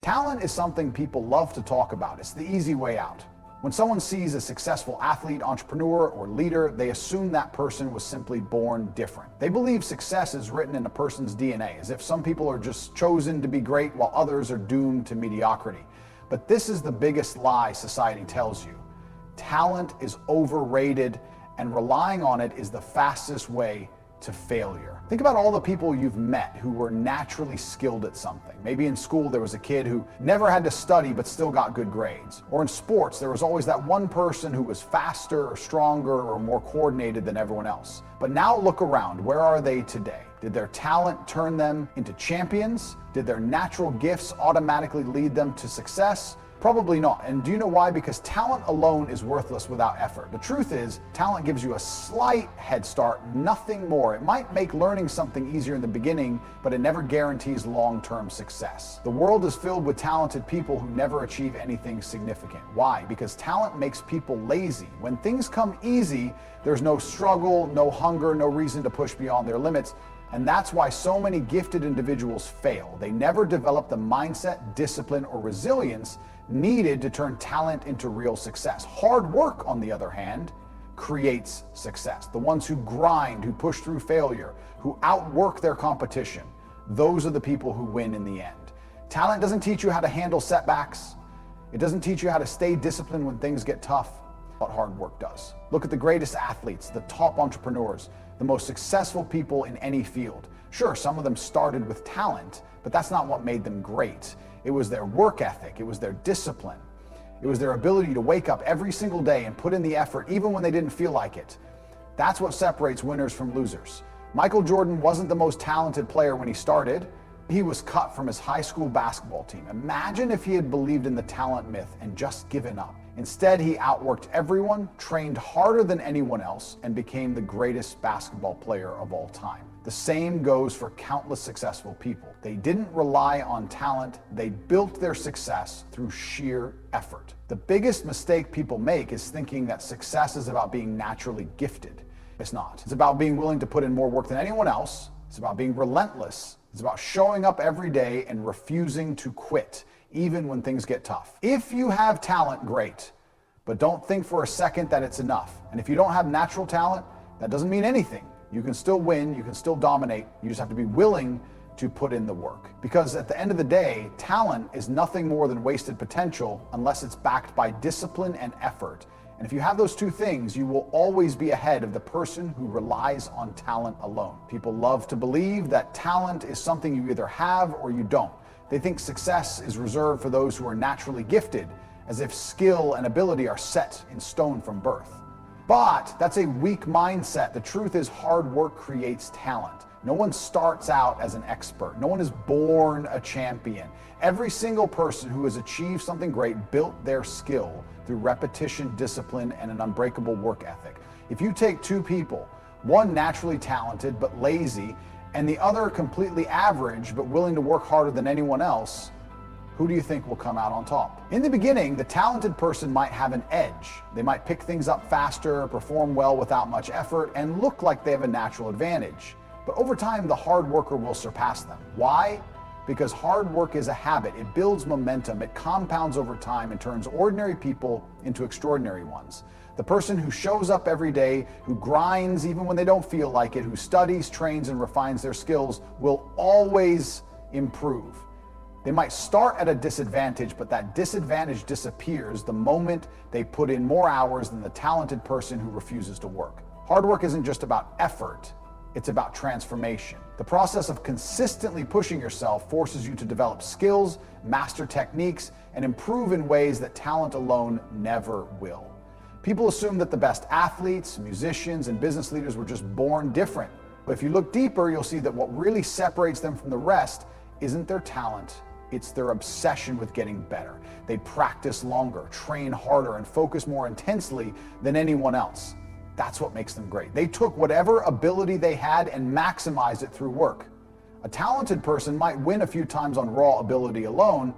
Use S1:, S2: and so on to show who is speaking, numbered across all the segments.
S1: Talent is something people love to talk about. It's the easy way out. When someone sees a successful athlete, entrepreneur, or leader, they assume that person was simply born different. They believe success is written in a person's DNA, as if some people are just chosen to be great while others are doomed to mediocrity. But this is the biggest lie society tells you. Talent is overrated, and relying on it is the fastest way to failure. Think about all the people you've met who were naturally skilled at something. Maybe in school there was a kid who never had to study but still got good grades. Or in sports there was always that one person who was faster or stronger or more coordinated than everyone else. But now look around, where are they today? Did their talent turn them into champions? Did their natural gifts automatically lead them to success? Probably not. And do you know why? Because talent alone is worthless without effort. The truth is, talent gives you a slight head start, nothing more. It might make learning something easier in the beginning, but it never guarantees long-term success. The world is filled with talented people who never achieve anything significant. Why? Because talent makes people lazy. When things come easy, there's no struggle, no hunger, no reason to push beyond their limits. And that's why so many gifted individuals fail. They never develop the mindset, discipline, or resilience needed to turn talent into real success. Hard work, on the other hand, creates success. The ones who grind, who push through failure, who outwork their competition, those are the people who win in the end. Talent doesn't teach you how to handle setbacks. It doesn't teach you how to stay disciplined when things get tough. What hard work does. Look at the greatest athletes, the top entrepreneurs, the most successful people in any field. Sure, some of them started with talent, but that's not what made them great. It was their work ethic, it was their discipline, it was their ability to wake up every single day and put in the effort even when they didn't feel like it. That's what separates winners from losers. Michael Jordan wasn't the most talented player when he started. He was cut from his high school basketball team. Imagine if he had believed in the talent myth and just given up. Instead, he outworked everyone, trained harder than anyone else, and became the greatest basketball player of all time. The same goes for countless successful people. They didn't rely on talent, they built their success through sheer effort. The biggest mistake people make is thinking that success is about being naturally gifted. It's not. It's about being willing to put in more work than anyone else. It's about being relentless. It's about showing up every day and refusing to quit, even when things get tough. If you have talent, great, but don't think for a second that it's enough. And if you don't have natural talent, that doesn't mean anything. You can still win, you can still dominate, you just have to be willing to put in the work. Because at the end of the day, talent is nothing more than wasted potential unless it's backed by discipline and effort. And if you have those two things, you will always be ahead of the person who relies on talent alone. People love to believe that talent is something you either have or you don't. They think success is reserved for those who are naturally gifted, as if skill and ability are set in stone from birth. But that's a weak mindset. The truth is, hard work creates talent. No one starts out as an expert. No one is born a champion. Every single person who has achieved something great built their skill through repetition, discipline, and an unbreakable work ethic. If you take two people, one naturally talented but lazy, and the other completely average but willing to work harder than anyone else, who do you think will come out on top? In the beginning, the talented person might have an edge. They might pick things up faster, perform well without much effort, and look like they have a natural advantage. But over time, the hard worker will surpass them. Why? Because hard work is a habit. It builds momentum, it compounds over time, and turns ordinary people into extraordinary ones. The person who shows up every day, who grinds even when they don't feel like it, who studies, trains, and refines their skills will always improve. They might start at a disadvantage, but that disadvantage disappears the moment they put in more hours than the talented person who refuses to work. Hard work isn't just about effort, it's about transformation. The process of consistently pushing yourself forces you to develop skills, master techniques, and improve in ways that talent alone never will. People assume that the best athletes, musicians, and business leaders were just born different. But if you look deeper, you'll see that what really separates them from the rest isn't their talent, it's their obsession with getting better. They practice longer, train harder, and focus more intensely than anyone else. That's what makes them great. They took whatever ability they had and maximized it through work. A talented person might win a few times on raw ability alone,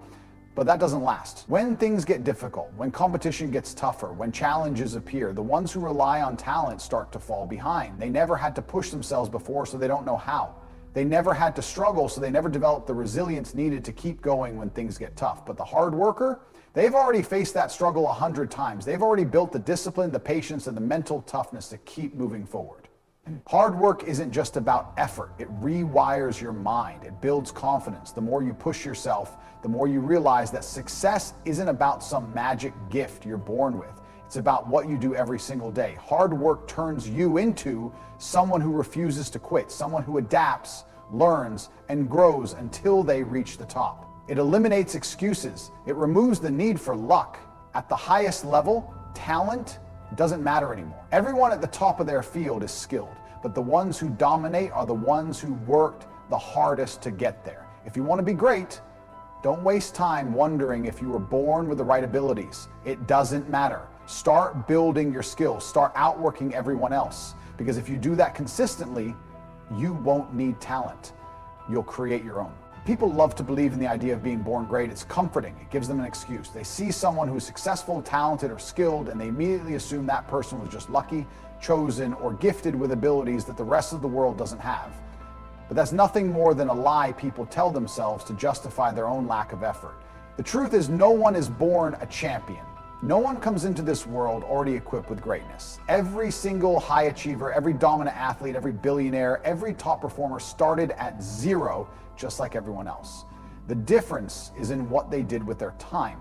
S1: but that doesn't last. When things get difficult, when competition gets tougher, when challenges appear, the ones who rely on talent start to fall behind. They never had to push themselves before, so they don't know how. They never had to struggle, so they never developed the resilience needed to keep going when things get tough. But the hard worker, they've already faced that struggle 100 times. They've already built the discipline, the patience, and the mental toughness to keep moving forward. Hard work isn't just about effort. It rewires your mind. It builds confidence. The more you push yourself, the more you realize that success isn't about some magic gift you're born with. It's about what you do every single day. Hard work turns you into someone who refuses to quit, someone who adapts, learns, and grows until they reach the top. It eliminates excuses. It removes the need for luck. At the highest level, talent doesn't matter anymore. Everyone at the top of their field is skilled, but the ones who dominate are the ones who worked the hardest to get there. If you want to be great, don't waste time wondering if you were born with the right abilities. It doesn't matter. Start building your skills. Start outworking everyone else. Because if you do that consistently, you won't need talent. You'll create your own. People love to believe in the idea of being born great. It's comforting. It gives them an excuse. They see someone who's successful, talented, or skilled, and they immediately assume that person was just lucky, chosen, or gifted with abilities that the rest of the world doesn't have. But that's nothing more than a lie people tell themselves to justify their own lack of effort. The truth is, no one is born a champion. No one comes into this world already equipped with greatness. Every single high achiever, every dominant athlete, every billionaire, every top performer started at zero, just like everyone else. The difference is in what they did with their time.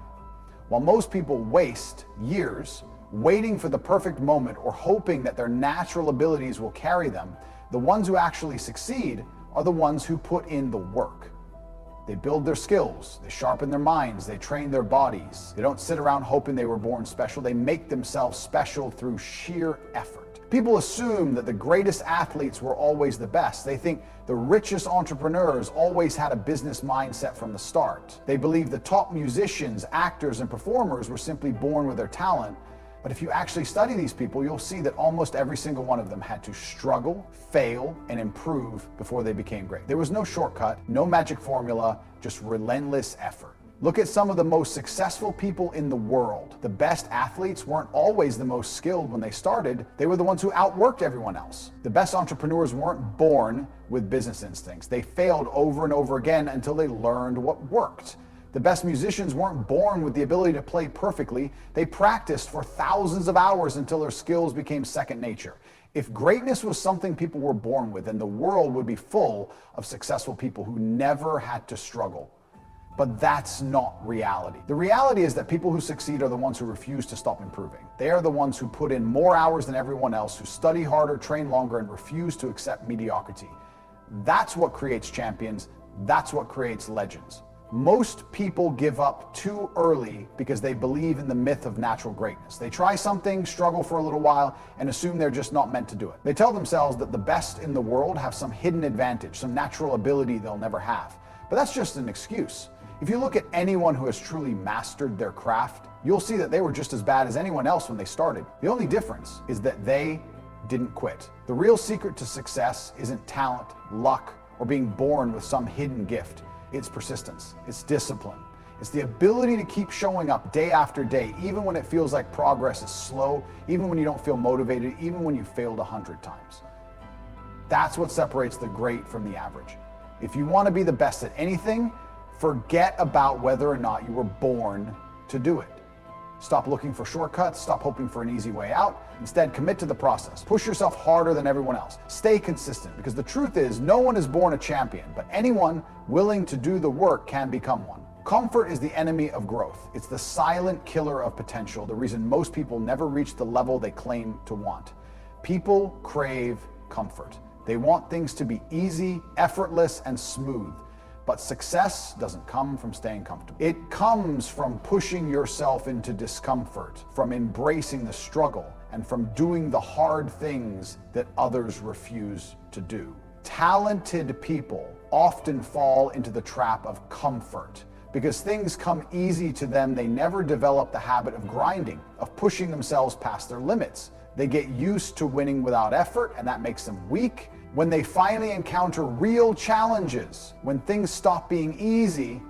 S1: While most people waste years waiting for the perfect moment or hoping that their natural abilities will carry them, the ones who actually succeed are the ones who put in the work. They build their skills, they sharpen their minds, they train their bodies. They don't sit around hoping they were born special. They make themselves special through sheer effort. People assume that the greatest athletes were always the best. They think the richest entrepreneurs always had a business mindset from the start. They believe the top musicians, actors, and performers were simply born with their talent. But if you actually study these people, you'll see that almost every single one of them had to struggle, fail, and improve before they became great. There was no shortcut, no magic formula, just relentless effort. Look at some of the most successful people in the world. The best athletes weren't always the most skilled when they started. They were the ones who outworked everyone else. The best entrepreneurs weren't born with business instincts. They failed over and over again until they learned what worked. The best musicians weren't born with the ability to play perfectly. They practiced for thousands of hours until their skills became second nature. If greatness was something people were born with, then the world would be full of successful people who never had to struggle. But that's not reality. The reality is that people who succeed are the ones who refuse to stop improving. They are the ones who put in more hours than everyone else, who study harder, train longer, and refuse to accept mediocrity. That's what creates champions. That's what creates legends. Most people give up too early because they believe in the myth of natural greatness. They try something, struggle for a little while, and assume they're just not meant to do it. They tell themselves that the best in the world have some hidden advantage, some natural ability they'll never have. But that's just an excuse. If you look at anyone who has truly mastered their craft, you'll see that they were just as bad as anyone else when they started. The only difference is that they didn't quit. The real secret to success isn't talent, luck, or being born with some hidden gift. It's persistence, it's discipline. It's the ability to keep showing up day after day, even when it feels like progress is slow, even when you don't feel motivated, even when you failed 100 times. That's what separates the great from the average. If you want to be the best at anything, forget about whether or not you were born to do it. Stop looking for shortcuts, stop hoping for an easy way out. Instead, commit to the process. Push yourself harder than everyone else. Stay consistent, because the truth is, no one is born a champion, but anyone willing to do the work can become one. Comfort is the enemy of growth. It's the silent killer of potential, the reason most people never reach the level they claim to want. People crave comfort. They want things to be easy, effortless, and smooth. But success doesn't come from staying comfortable. It comes from pushing yourself into discomfort, from embracing the struggle, and from doing the hard things that others refuse to do. Talented people often fall into the trap of comfort. Because things come easy to them, they never develop the habit of grinding, of pushing themselves past their limits. They get used to winning without effort, and that makes them weak. When they finally encounter real challenges, when things stop being easy,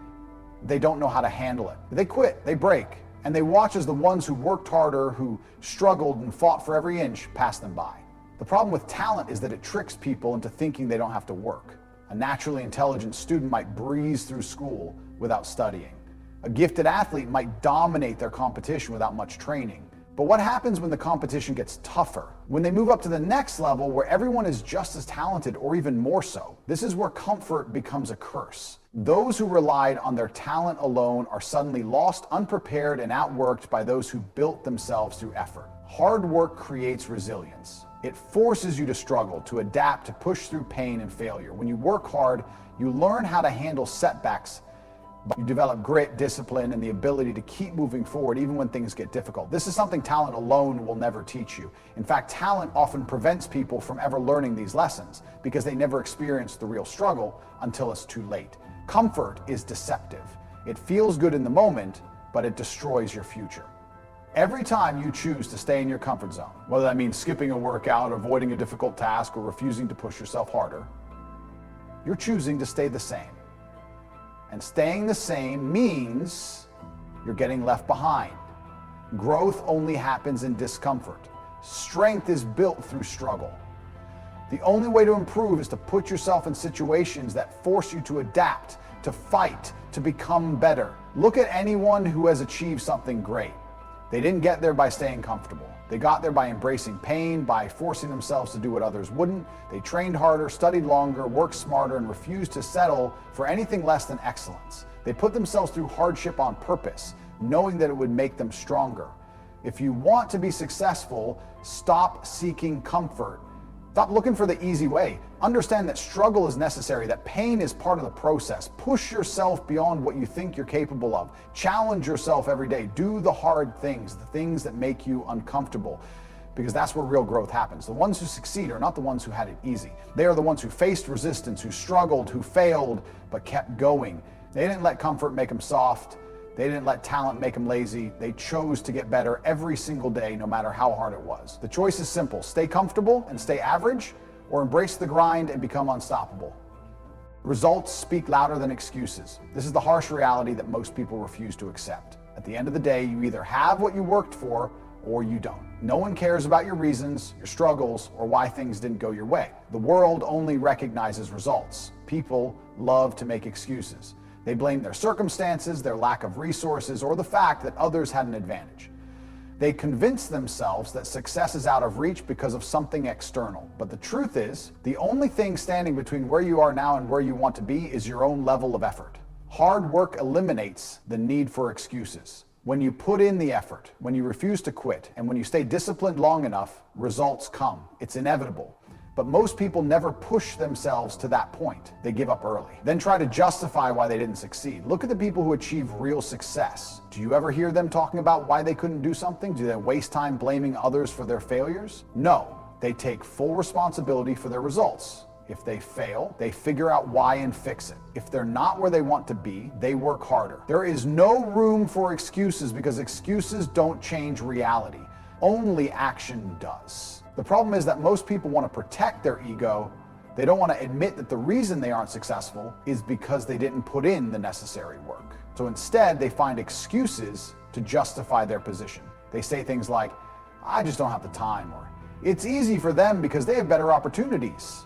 S1: they don't know how to handle it. They quit, they break, and they watch as the ones who worked harder, who struggled and fought for every inch, pass them by. The problem with talent is that it tricks people into thinking they don't have to work. A naturally intelligent student might breeze through school without studying. A gifted athlete might dominate their competition without much training. But what happens when the competition gets tougher? When they move up to the next level where everyone is just as talented or even more so? This is where comfort becomes a curse. Those who relied on their talent alone are suddenly lost, unprepared, and outworked by those who built themselves through effort. Hard work creates resilience. It forces you to struggle, to adapt, to push through pain and failure. When you work hard, you learn how to handle setbacks. You develop grit, discipline, and the ability to keep moving forward even when things get difficult. This is something talent alone will never teach you. In fact, talent often prevents people from ever learning these lessons because they never experience the real struggle until it's too late. Comfort is deceptive. It feels good in the moment, but it destroys your future. Every time you choose to stay in your comfort zone, whether that means skipping a workout, avoiding a difficult task, or refusing to push yourself harder, you're choosing to stay the same. And staying the same means you're getting left behind. Growth only happens in discomfort. Strength is built through struggle. The only way to improve is to put yourself in situations that force you to adapt, to fight, to become better. Look at anyone who has achieved something great. They didn't get there by staying comfortable. They got there by embracing pain, by forcing themselves to do what others wouldn't. They trained harder, studied longer, worked smarter, and refused to settle for anything less than excellence. They put themselves through hardship on purpose, knowing that it would make them stronger. If you want to be successful, stop seeking comfort. Stop looking for the easy way. Understand that struggle is necessary, that pain is part of the process. Push yourself beyond what you think you're capable of. Challenge yourself every day. Do the hard things, the things that make you uncomfortable, because that's where real growth happens. The ones who succeed are not the ones who had it easy. They are the ones who faced resistance, who struggled, who failed, but kept going. They didn't let comfort make them soft. They didn't let talent make them lazy. They chose to get better every single day, no matter how hard it was. The choice is simple: stay comfortable and stay average, or embrace the grind and become unstoppable. Results speak louder than excuses. This is the harsh reality that most people refuse to accept. At the end of the day, you either have what you worked for or you don't. No one cares about your reasons, your struggles, or why things didn't go your way. The world only recognizes results. People love to make excuses. They blame their circumstances, their lack of resources, or the fact that others had an advantage. They convince themselves that success is out of reach because of something external. But the truth is, the only thing standing between where you are now and where you want to be is your own level of effort. Hard work eliminates the need for excuses. When you put in the effort, when you refuse to quit, and when you stay disciplined long enough, results come. It's inevitable. But most people never push themselves to that point. They give up early, then try to justify why they didn't succeed. Look at the people who achieve real success. Do you ever hear them talking about why they couldn't do something? Do they waste time blaming others for their failures? No, they take full responsibility for their results. If they fail, they figure out why and fix it. If they're not where they want to be, they work harder. There is no room for excuses because excuses don't change reality. Only action does. The problem is that most people want to protect their ego. They don't want to admit that the reason they aren't successful is because they didn't put in the necessary work. So instead, they find excuses to justify their position. They say things like, "I just don't have the time," or "It's easy for them because they have better opportunities."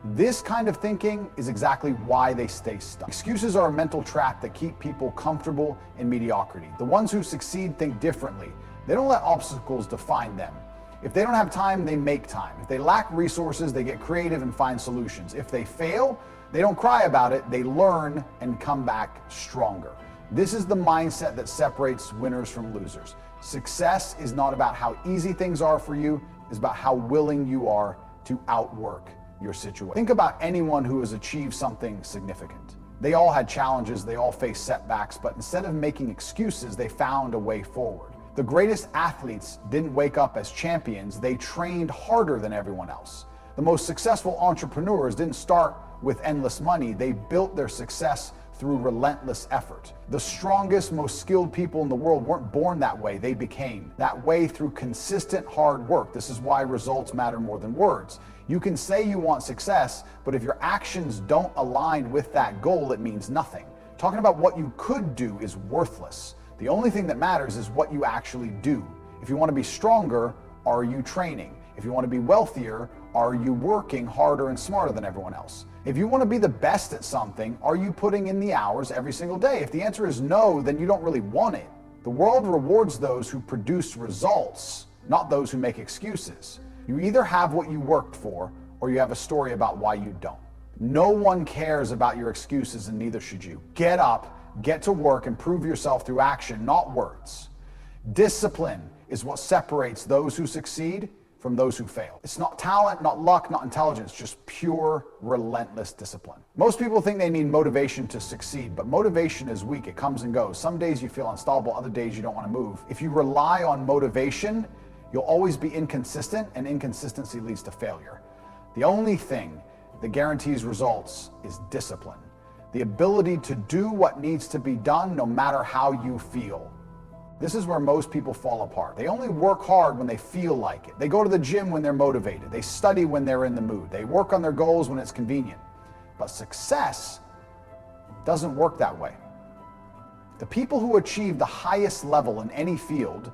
S1: This kind of thinking is exactly why they stay stuck. Excuses are a mental trap that keep people comfortable in mediocrity. The ones who succeed think differently. They don't let obstacles define them. If they don't have time, they make time. If they lack resources, they get creative and find solutions. If they fail, they don't cry about it, they learn and come back stronger. This is the mindset that separates winners from losers. Success is not about how easy things are for you, it's about how willing you are to outwork your situation. Think about anyone who has achieved something significant. They all had challenges, they all faced setbacks, but instead of making excuses, they found a way forward. The greatest athletes didn't wake up as champions, they trained harder than everyone else. The most successful entrepreneurs didn't start with endless money, they built their success through relentless effort. The strongest, most skilled people in the world weren't born that way, they became that way through consistent hard work. This is why results matter more than words. You can say you want success, but if your actions don't align with that goal, it means nothing. Talking about what you could do is worthless. The only thing that matters is what you actually do. If you want to be stronger, are you training? If you want to be wealthier, are you working harder and smarter than everyone else? If you want to be the best at something, are you putting in the hours every single day? If the answer is no, then you don't really want it. The world rewards those who produce results, not those who make excuses. You either have what you worked for, or you have a story about why you don't. No one cares about your excuses, and neither should you. Get up, get to work, and prove yourself through action, not words. Discipline is what separates those who succeed from those who fail. It's not talent, not luck, not intelligence, just pure, relentless discipline. Most people think they need motivation to succeed, but motivation is weak. It comes and goes. Some days you feel unstoppable, other days you don't want to move. If you rely on motivation, you'll always be inconsistent, and inconsistency leads to failure. The only thing that guarantees results is discipline. The ability to do what needs to be done no matter how you feel. This is where most people fall apart. They only work hard when they feel like it. They go to the gym when they're motivated. They study when they're in the mood. They work on their goals when it's convenient. But success doesn't work that way. The people who achieve the highest level in any field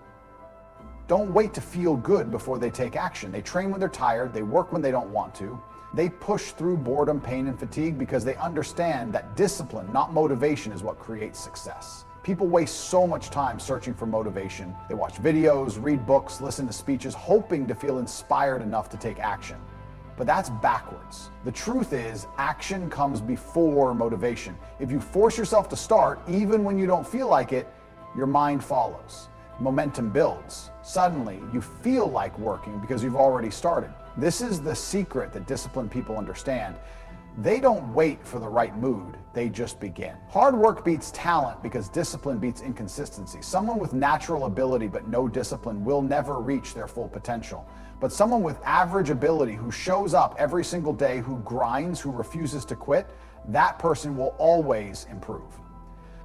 S1: don't wait to feel good before they take action. They train when they're tired. They work when they don't want to. They push through boredom, pain, and fatigue because they understand that discipline, not motivation, is what creates success. People waste so much time searching for motivation. They watch videos, read books, listen to speeches, hoping to feel inspired enough to take action. But that's backwards. The truth is, action comes before motivation. If you force yourself to start, even when you don't feel like it, your mind follows. Momentum builds. Suddenly, you feel like working because you've already started. This is the secret that disciplined people understand. They don't wait for the right mood, they just begin. Hard work beats talent because discipline beats inconsistency. Someone with natural ability but no discipline will never reach their full potential. But someone with average ability who shows up every single day, who grinds, who refuses to quit, that person will always improve.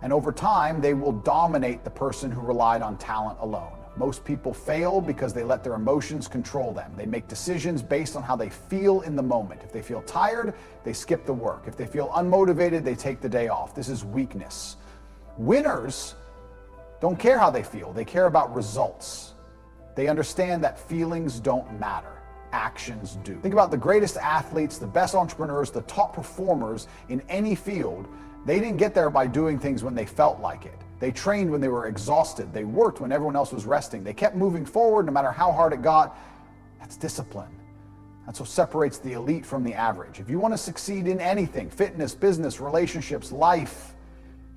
S1: And over time, they will dominate the person who relied on talent alone. Most people fail because they let their emotions control them. They make decisions based on how they feel in the moment. If they feel tired, they skip the work. If they feel unmotivated, they take the day off. This is weakness. Winners don't care how they feel. They care about results. They understand that feelings don't matter. Actions do. Think about the greatest athletes, the best entrepreneurs, the top performers in any field. They didn't get there by doing things when they felt like it. They trained when they were exhausted. They worked when everyone else was resting. They kept moving forward no matter how hard it got. That's discipline. That's what separates the elite from the average. If you want to succeed in anything, fitness, business, relationships, life,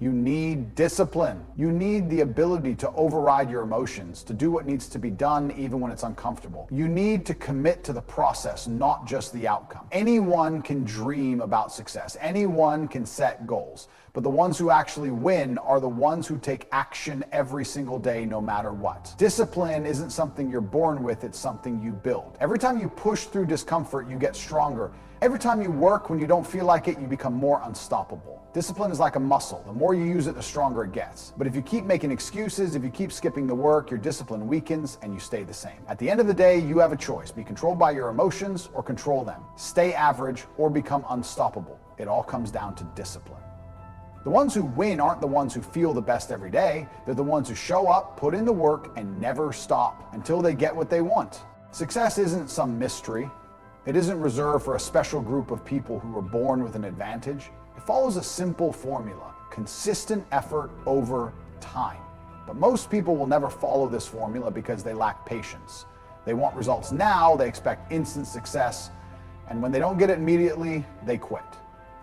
S1: you need discipline. You need the ability to override your emotions, to do what needs to be done even when it's uncomfortable. You need to commit to the process, not just the outcome. Anyone can dream about success. Anyone can set goals. But the ones who actually win are the ones who take action every single day, no matter what. Discipline isn't something you're born with, it's something you build. Every time you push through discomfort, you get stronger. Every time you work when you don't feel like it, you become more unstoppable. Discipline is like a muscle. The more you use it, the stronger it gets. But if you keep making excuses, if you keep skipping the work, your discipline weakens and you stay the same. At the end of the day, you have a choice. Be controlled by your emotions or control them. Stay average or become unstoppable. It all comes down to discipline. The ones who win aren't the ones who feel the best every day. They're the ones who show up, put in the work, and never stop until they get what they want. Success isn't some mystery. It isn't reserved for a special group of people who were born with an advantage. It follows a simple formula: consistent effort over time. But most people will never follow this formula because they lack patience. They want results now, they expect instant success, and when they don't get it immediately, they quit.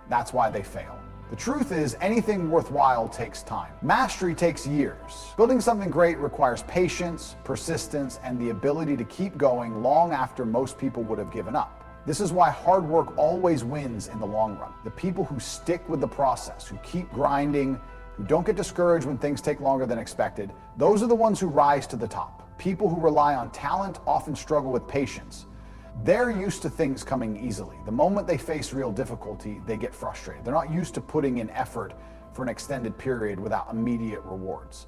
S1: That's why they fail. The truth is, anything worthwhile takes time. Mastery takes years. Building something great requires patience, persistence, and the ability to keep going long after most people would have given up. This is why hard work always wins in the long run. The people who stick with the process, who keep grinding, who don't get discouraged when things take longer than expected, those are the ones who rise to the top. People who rely on talent often struggle with patience. They're used to things coming easily. The moment they face real difficulty, they get frustrated. They're not used to putting in effort for an extended period without immediate rewards.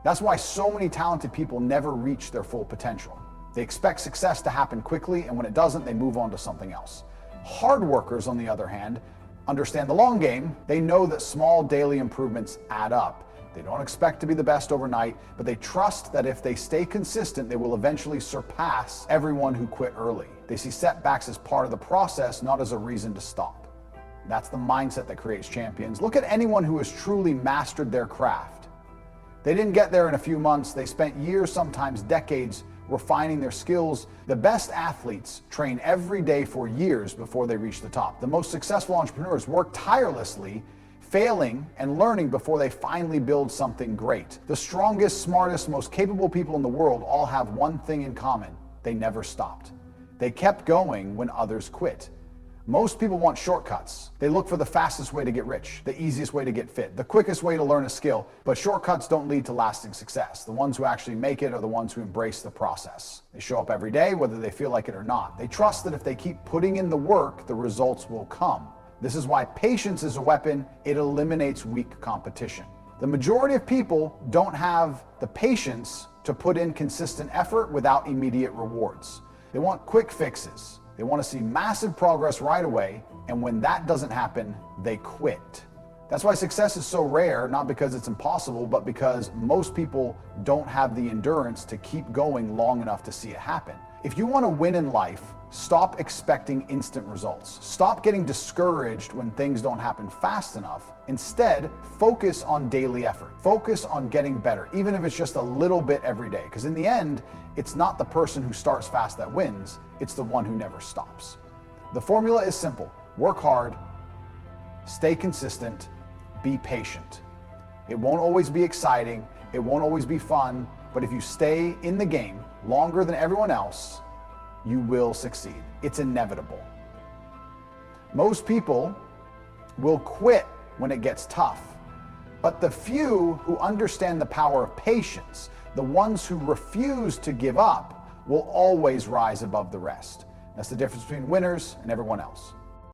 S1: That's why so many talented people never reach their full potential. They expect success to happen quickly, and when it doesn't, they move on to something else. Hard workers, on the other hand, understand the long game. They know that small daily improvements add up. They don't expect to be the best overnight, but they trust that if they stay consistent, they will eventually surpass everyone who quit early. They see setbacks as part of the process, not as a reason to stop. That's the mindset that creates champions. Look at anyone who has truly mastered their craft. They didn't get there in a few months. They spent years, sometimes decades, refining their skills. The best athletes train every day for years before they reach the top. The most successful entrepreneurs work tirelessly, failing and learning before they finally build something great. The strongest, smartest, most capable people in the world all have one thing in common: they never stopped. They kept going when others quit. Most people want shortcuts. They look for the fastest way to get rich, the easiest way to get fit, the quickest way to learn a skill, but shortcuts don't lead to lasting success. The ones who actually make it are the ones who embrace the process. They show up every day, whether they feel like it or not. They trust that if they keep putting in the work, the results will come. This is why patience is a weapon. It eliminates weak competition. The majority of people don't have the patience to put in consistent effort without immediate rewards. They want quick fixes. They want to see massive progress right away, and when that doesn't happen, they quit. That's why success is so rare, not because it's impossible, but because most people don't have the endurance to keep going long enough to see it happen. If you want to win in life, stop expecting instant results. Stop getting discouraged when things don't happen fast enough. Instead, focus on daily effort. Focus on getting better, even if it's just a little bit every day. Because in the end, it's not the person who starts fast that wins, it's the one who never stops. The formula is simple: work hard, stay consistent, be patient. It won't always be exciting, it won't always be fun, but if you stay in the game longer than everyone else, you will succeed. It's inevitable. Most people will quit when it gets tough, but the few who understand the power of patience, the ones who refuse to give up, will always rise above the rest. That's the difference between winners and everyone else.